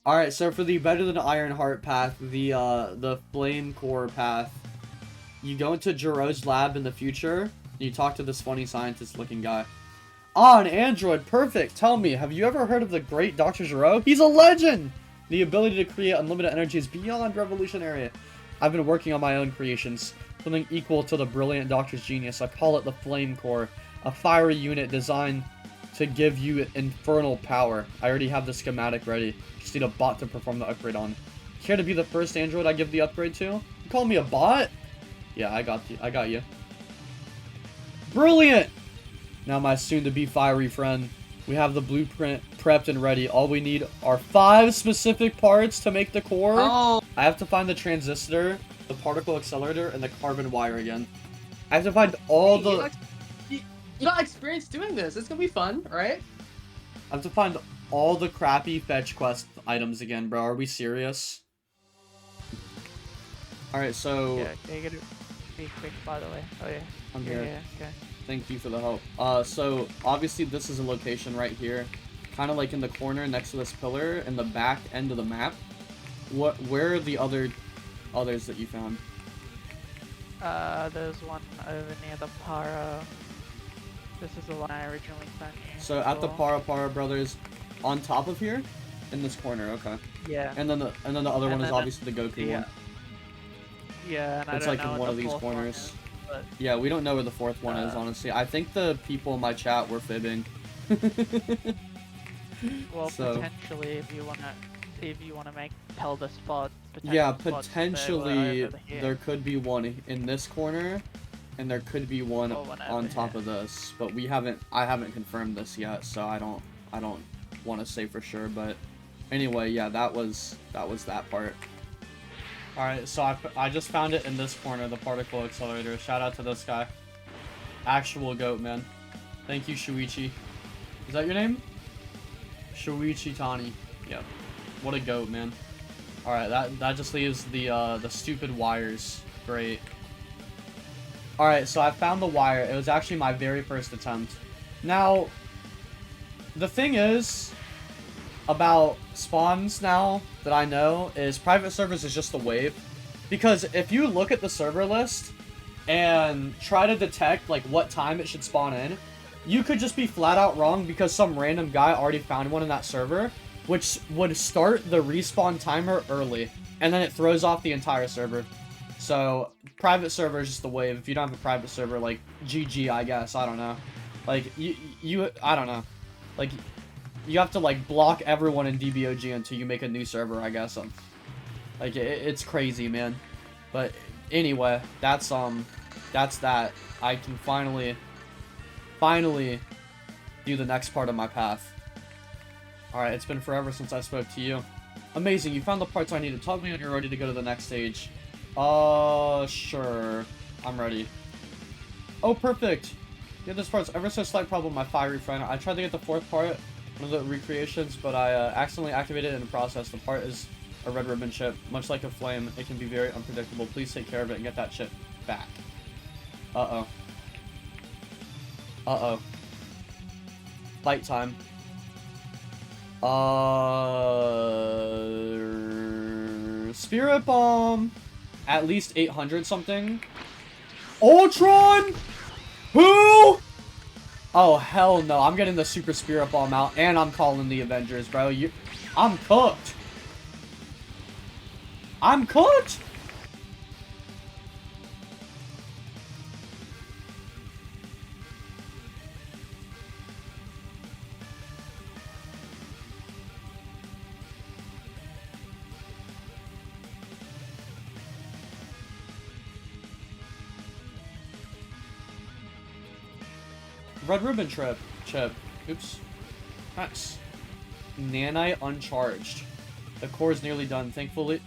Alright, so for the better than Iron Heart path, the Flame Core path, you go into Jiro's lab in the future, and you talk to this funny scientist looking guy. Ah, an android, perfect! Tell me, have you ever heard of the great Dr. Giro? He's a legend! The ability to create unlimited energy is beyond revolutionary. I've been working on my own creations, something equal to the brilliant Doctor's genius. I call it the Flame Core, a fiery unit designed to give you infernal power. I already have the schematic ready. Just need a bot to perform the upgrade on. Care to be the first android I give the upgrade to? You call me a bot? Yeah, I got you. Brilliant! Now my soon-to-be fiery friend. We have the blueprint prepped and ready. All we need are 5 specific parts to make the core. Oh, I have to find the transistor, the particle accelerator, and the carbon wire again. I have to find all the... You got experience doing this. It's gonna be fun, right? I have to find all the crappy fetch quest items again, bro. Are we serious? Alright, so... Yeah, can you get it? Be quick, by the way. Oh yeah. I'm here. Yeah, okay. Thank you for the help. So obviously this is a location right here, kind of like in the corner next to this pillar in the back end of the map. Where are the others that you found? There's one over near the Para. This is the one I originally sent you. So at the Para Brothers, on top of here, in this corner. Okay. Yeah. And then the other one is obviously the Goku one. Yeah, and It's like in one of these corners. Yeah, we don't know where the fourth one is, honestly. I think the people in my chat were fibbing. Well, so, potentially, if you wanna tell the spot. Yeah, potentially there could be one in this corner, and there could be one on top of this. But I haven't confirmed this yet, so I don't want to say for sure. But anyway, yeah, that was that part. Alright, so I just found it in this corner, the particle accelerator. Shout out to this guy. Actual goat, man. Thank you, Shuichi. Is that your name? Shuichi Tani. Yep. What a goat, man. Alright, that just leaves the stupid wires. Great. Alright, so I found the wire. It was actually my very first attempt. Now, the thing is about spawns now that I know is private servers is just a wave, because if you look at the server list and try to detect like what time it should spawn in, you could just be flat out wrong because some random guy already found one in that server, which would start the respawn timer early, and then it throws off the entire server. So private server is just a wave. If you don't have a private server, like GG, I guess. I don't know. Like I don't know. Like, you have to, like, block everyone in DBOG until you make a new server, I guess. Like, it's crazy, man. But, anyway, that's that. I can finally do the next part of my path. Alright, it's been forever since I spoke to you. Amazing, you found the parts I needed. Tell me when you're ready to go to the next stage. Sure. I'm ready. Oh, perfect! Yeah, this part's ever so slight problem, my fiery friend. I tried to get the 4th part, one of the recreations, but I accidentally activated it in the process. The part is a red ribbon chip. Much like a flame, it can be very unpredictable. Please take care of it and get that chip back. Uh-oh. Uh-oh. Fight time. Spirit Bomb! At least 800 something. Ultron! Who? Oh, hell no. I'm getting the Super Spirit Bomb out, and I'm calling the Avengers, bro. I'm cooked. I'm cooked? Red ribbon chip. Oops. Nice. Nanite uncharged. The core is nearly done. Thankfully,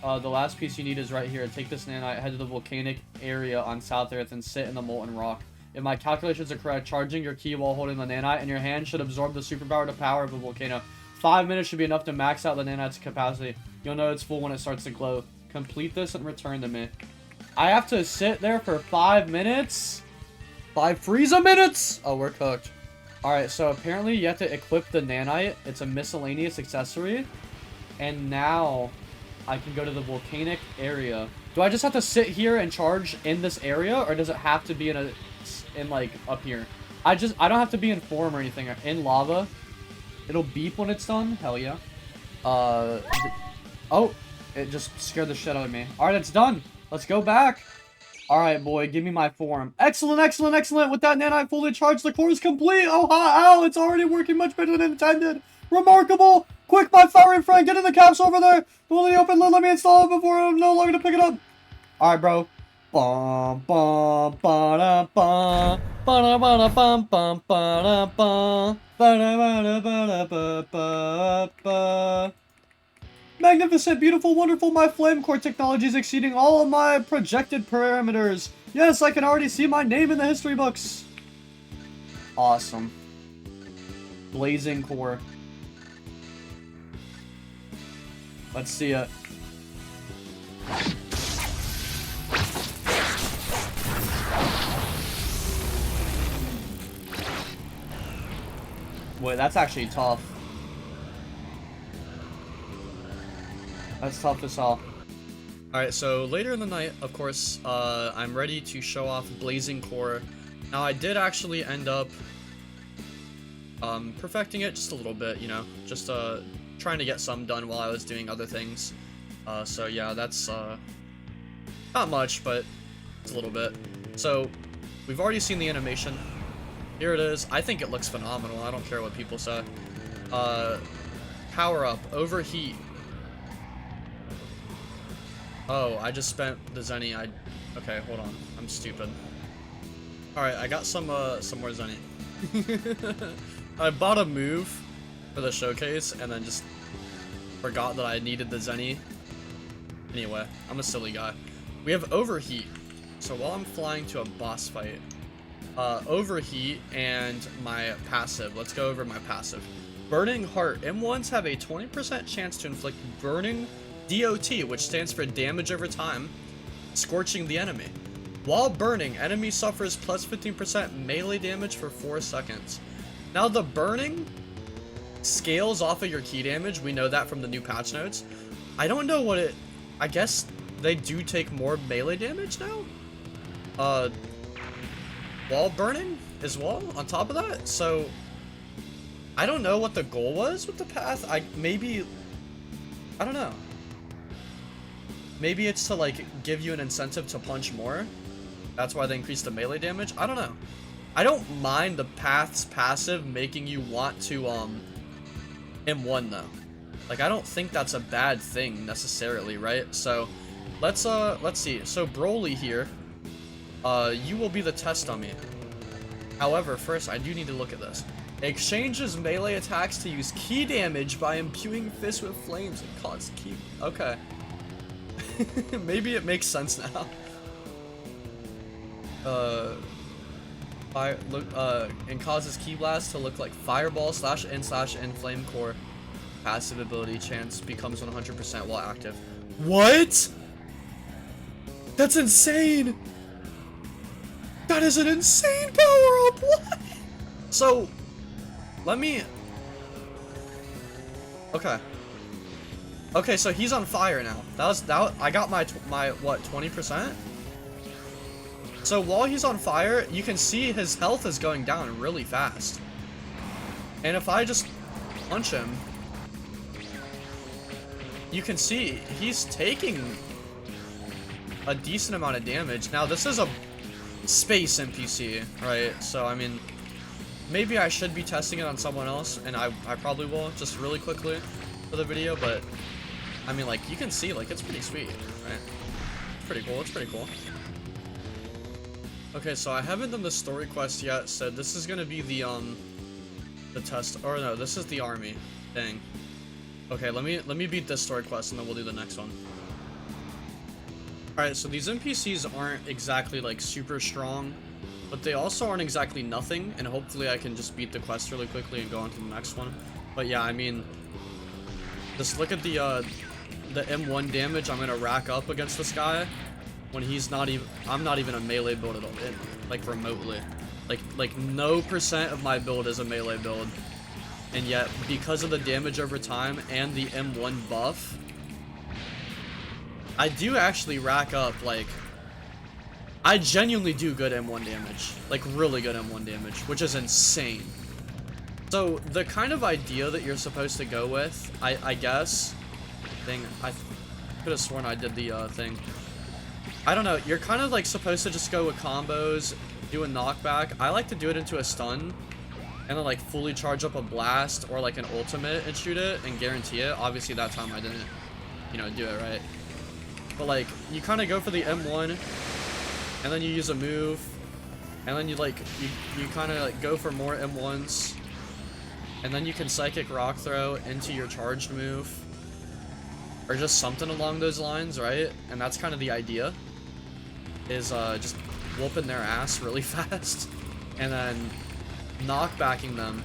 the last piece you need is right here. Take this nanite, head to the volcanic area on South Earth, and sit in the molten rock. If my calculations are correct, charging your key while holding the nanite in your hand should absorb the superpower to power of a volcano. 5 minutes should be enough to max out the nanite's capacity. You'll know it's full when it starts to glow. Complete this and return to me. I have to sit there for 5 minutes? 5 Frieza minutes? Oh, we're cooked. Alright, so apparently you have to equip the nanite. It's a miscellaneous accessory. And now I can go to the volcanic area. Do I just have to sit here and charge in this area, or does it have to be in like up here? I don't have to be in form or anything. In lava, it'll beep when it's done. Hell yeah. Oh, it just scared the shit out of me. All right, it's done. Let's go back. All right, boy, give me my form. Excellent, excellent, excellent. With that nanite fully charged, the core is complete. Oh, ow, it's already working much better than intended. Remarkable. Quick, my fiery friend, get in the capsule over there. Only open lid, let me install it before I'm no longer to pick it up. All right, bro. Bum, bum, ba-da, bum. Ba-da, ba-da, bum, bum, ba-da, bum. Ba-da, ba-da, ba-da, ba-ba-ba. Magnificent, beautiful, wonderful, my flame core technology is exceeding all of my projected parameters. Yes, I can already see my name in the history books. Awesome. Blazing core. Let's see it. Wait, that's actually tough. That's tough as hell. Alright, so later in the night, of course, I'm ready to show off Blazing Core. Now, I did actually end up perfecting it just a little bit, you know, just trying to get some done while I was doing other things. So yeah, that's not much, but it's a little bit. So, we've already seen the animation. Here it is. I think it looks phenomenal. I don't care what people say. Power up, overheat. Oh, I just spent the Zenny. Okay, hold on. I'm stupid. Alright, I got some more Zenny. I bought a move for the showcase and then just forgot that I needed the Zenny. Anyway, I'm a silly guy. We have overheat. So while I'm flying to a boss fight, overheat and my passive. Let's go over my passive. Burning Heart. M1s have a 20% chance to inflict burning DOT, which stands for damage over time, scorching the enemy. While burning, enemy suffers plus 15% melee damage for 4 seconds. Now the burning scales off of your key damage. We know that from the new patch notes. I don't know what it... I guess they do take more melee damage now? While burning as well, on top of that? So, I don't know what the goal was with the path. I don't know. Maybe it's to, like, give you an incentive to punch more. That's why they increased the melee damage. I don't know. I don't mind the path's passive making you want to, M1, though. Like, I don't think that's a bad thing, necessarily, right? So, let's see. So, Broly here, you will be the test dummy. However, first, I do need to look at this. Exchanges melee attacks to use key damage by imbuing fists with flames and cause key... Okay. Maybe it makes sense now. And causes Key Blast to look like Fireball /N/N Flame Core. Passive ability chance becomes 100% while active. What? That's insane! That is an insane power-up! What? So, let me... Okay. Okay, so he's on fire now. I got my what, 20%? So while he's on fire, you can see his health is going down really fast. And if I just punch him, you can see he's taking a decent amount of damage. Now this is a space NPC, right? So I mean, maybe I should be testing it on someone else, and I probably will, just really quickly for the video, but I mean, like, you can see, like, it's pretty sweet, right? It's pretty cool, it's pretty cool. Okay, so I haven't done the story quest yet, so this is gonna be the test, or no, this is the army thing. Okay, let me beat this story quest, and then we'll do the next one. Alright, so these NPCs aren't exactly, like, super strong, but they also aren't exactly nothing, and hopefully I can just beat the quest really quickly and go on to the next one. But yeah, I mean, just look at the M1 damage I'm gonna rack up against this guy when he's not even... I'm not even a melee build at all, like remotely. Like no percent of my build is a melee build, and yet because of the damage over time and the M1 buff, I do actually rack up, like, I genuinely do good M1 damage, like really good M1 damage, which is insane. So the kind of idea that you're supposed to go with, I guess, I could have sworn I did the thing. I don't know, you're kind of like supposed to just go with combos, do a knockback. I like to do it into a stun, and then like fully charge up a blast or like an ultimate and shoot it and guarantee it. Obviously that time I didn't, you know, do it right. But like, you kind of go for the M1, and then you use a move, and then you like, you kind of like go for more M1s, and then you can Psychic Rock Throw into your charged move, or just something along those lines, right? And that's kind of the idea, is just whooping their ass really fast, and then knockbacking them,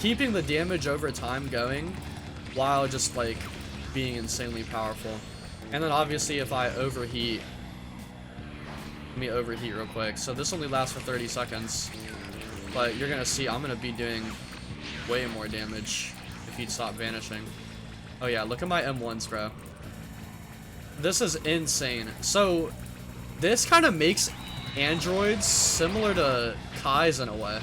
keeping the damage over time going, while just like being insanely powerful. And then obviously if I overheat, let me overheat real quick. So this only lasts for 30 seconds, but you're gonna see I'm gonna be doing way more damage if he'd stop vanishing. Oh yeah, look at my M1s, bro. This is insane. So this kind of makes androids similar to Kais in a way,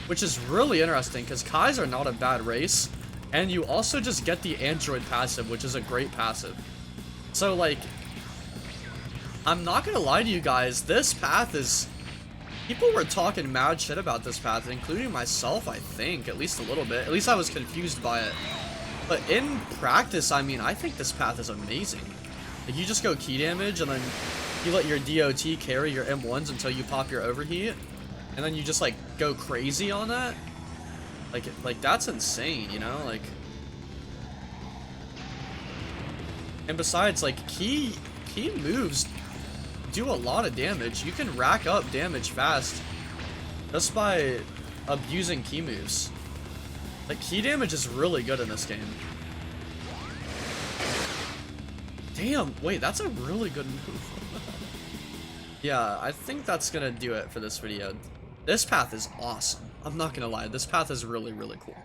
which is really interesting because Kais are not a bad race, and you also just get the android passive, which is a great passive. So like, I'm not gonna lie to you guys, this path is, people were talking mad shit about this path, including myself, I think, at least a little bit. At least I was confused by it. But in practice, I mean, I think this path is amazing. Like, you just go key damage, and then you let your DOT carry your M1s until you pop your overheat, and then you just like go crazy on that. Like that's insane, you know? Like, and besides, like, key moves do a lot of damage. You can rack up damage fast just by abusing key moves. Like, key damage is really good in this game. Damn, wait, that's a really good move. Yeah, I think that's gonna do it for this video. This path is awesome. I'm not gonna lie, this path is really, really cool.